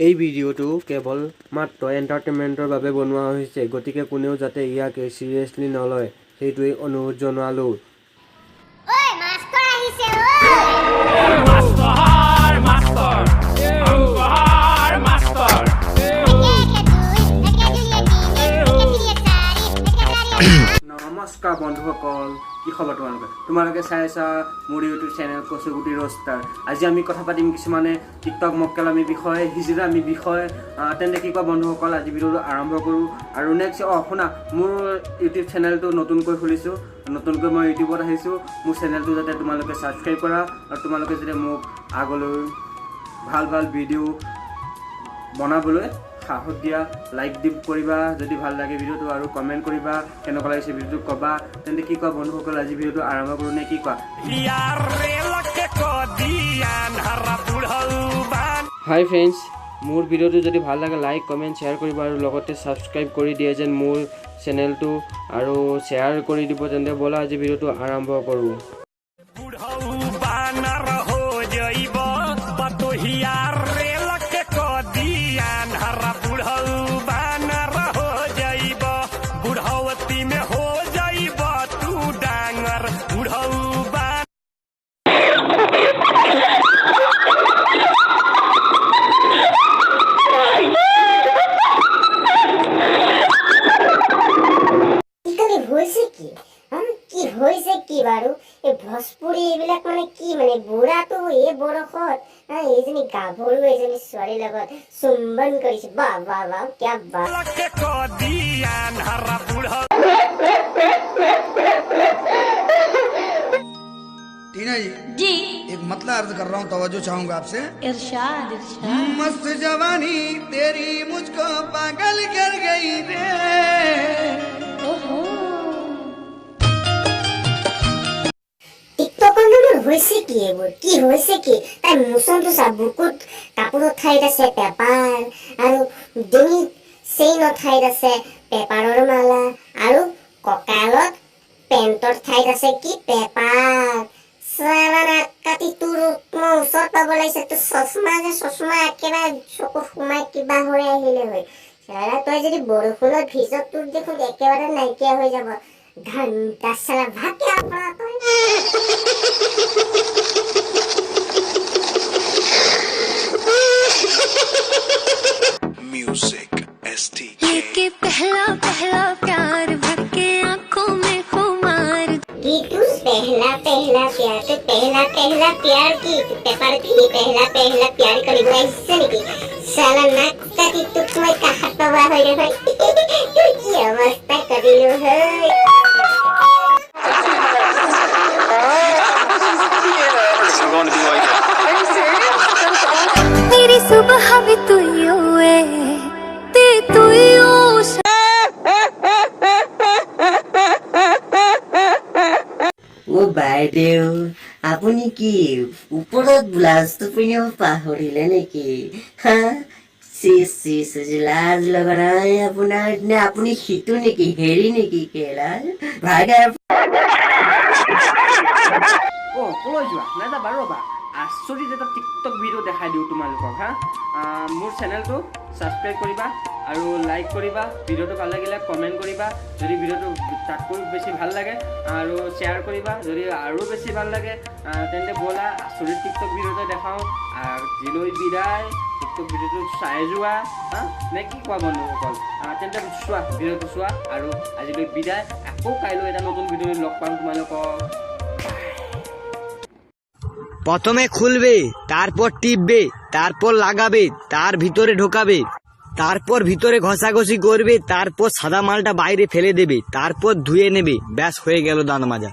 এই ভিডিওটো কেৱল মাত্ৰ এণ্টাৰটেইনমেণ্টৰ বাবে বনোৱা হৈছে, গতিকে কোনেও যাতে ইয়াকে সিৰিয়াছলি নলয় সেইটোৱেই অনুৰোধ জনালোঁ। নমস্কাৰ বন্ধুসকল, কি খবৰ তোমালোকে চাই আছা মোৰ ইউটিউব চেনেল কচুগুটি ৰোষ্টাৰ। আজি আমি কথা পাতিম কিছুমানে টিকটক মক্কেলামি বিষয়ে, হিজিৰামি বিষয়ে। তেন্তে কি কোৱা বন্ধুসকল, আজি ভিডিঅ'টো আৰম্ভ কৰোঁ। আৰু নেক্সট শুনা, মোৰ ইউটিউব চেনেলটো নতুনকৈ খুলিছোঁ, নতুনকৈ মই ইউটিউবত আহিছোঁ। মোৰ চেনেলটো যাতে তোমালোকে ছাবস্ক্ৰাইব কৰা আৰু তোমালোকে যাতে মোক আগলৈ ভাল ভাল ভিডিঅ' বনাবলৈ সাহস দিয়া, লাইক কৰিবা যদি ভাল লাগে ভিডিঅ'টো, আৰু কমেণ্ট কৰিবা কেনেকুৱা লাগিছে ভিডিঅ'টো ক'বা। তেন্তে কি কোৱা বন্ধুসকল, আজি ভিডিঅ'টো আৰম্ভ কৰোঁ নে কি কোৱা? হাই ফ্ৰেণ্ডছ, মোৰ ভিডিঅ'টো যদি ভাল লাগে লাইক কমেণ্ট শ্বেয়াৰ কৰিব আৰু লগতে ছাবস্ক্ৰাইব কৰি দিয়ে যেন মোৰ চেনেলটো, আৰু শ্বেয়াৰ কৰি দিব। তেন্তে ব'লা আজি ভিডিঅ'টো আৰম্ভ কৰোঁ। ভোজপুৰী এইবিলাক মানে কি, মানে বুঢ়াটো এই বয়সত এইজনী গাভৰু এজনী ছোৱালীৰ লগত চুম্বন কৰিছে। বাহ বাহ বাহ, কিয়া বাহ। टीना जी एक मतला अर्ज कर रहा हूँ, तवज्जो चाहूंगा आपसे। इरशाद इरशाद। मस्त जवानी तेरी मुझको पागल कर गई रे। ओहो হৈছে কি এইবোৰ, কি হৈছে কি? তাই মোচনটো চা, বুকুত কাপোৰৰ ঠাইত আছে পেপাৰ, আৰু ডিঙিত চেইনৰ ঠাইত আছে পেপাৰৰ মালা, আৰু কঁকালত পেণ্টৰ ঠাইত আছে কি পেপাৰ। কাটি তোৰ ওচৰত পাব লাগিছে, তোৰ চশমা যে চশমা একেবাৰে চকুত সোমাই কিবা হৈ আহিলে হয়। তই যদি বৰষুণত ভিজত তোৰ দেখোন একেবাৰে নাইকিয়া হৈ যাব। ঘণ্টা চালা ভাতে আপোনাৰ তই म्यूजिक STK। लेके पहला पहला प्यार भटके आंखों में खुमार। की तू पहला पहला प्यार, तो पहला पहला प्यार की पेपर की पहला पहला प्यार करी ऐसे नहीं साला नाक काटी तू कोई कहा पवा हो रे भाई। तू की अवस्था करी लो है। मेरी सुबह भी तू है ते तू ও বাইদেউ, আপুনি কি ওপৰত ব্লাউজটো পিন্ধিব পাহৰিলে নেকি? হা লাজ লগা নাই আপোনাৰ? নে আপুনি সিটো নেকি, হেৰি নেকি কেলাল ভাগাৰ? ক'লৈ যোৱা নাযাবা, ৰ'বা আচৰিত এটা টিকটক ভিডিঅ' দেখাই দিওঁ তোমালোকক। মোৰ চেনেলটো ছাবস্ক্ৰাইব কৰিবা আৰু লাইক কৰিবা, ভিডিঅ'টো ভাল লাগিলে কমেণ্ট কৰিবা যদি ভিডিঅ'টো তাতকৈ বেছি ভাল লাগে, আৰু শ্বেয়াৰ কৰিবা যদি আৰু বেছি ভাল লাগে। তেন্তে ব'লা আচৰিত টিকটক ভিডিঅ'টো দেখাওঁ। আজিলৈ বিদায়, টিকটক ভিডিঅ'টো চাই যোৱা নে কি কোৱা বন্ধুসকল? তেন্তে চোৱা, ভিডিঅ'টো চোৱা, আৰু আজিলৈ বিদায়। আকৌ কাইলৈ এটা নতুন ভিডিঅ' লগ পাম তোমালোকক। প্রথমে খুলবে, তারপর টিপবে, তারপর লাগাবে, তার ভিতরে ঢোকাবে, তারপর ভিতরে ঘষাঘষি করবে, তারপর সাদা মালটা বাইরে ফেলে দেবে, তারপর ধুয়ে নেবে। ব্যাস হয়ে গেল দাঁত মাজা।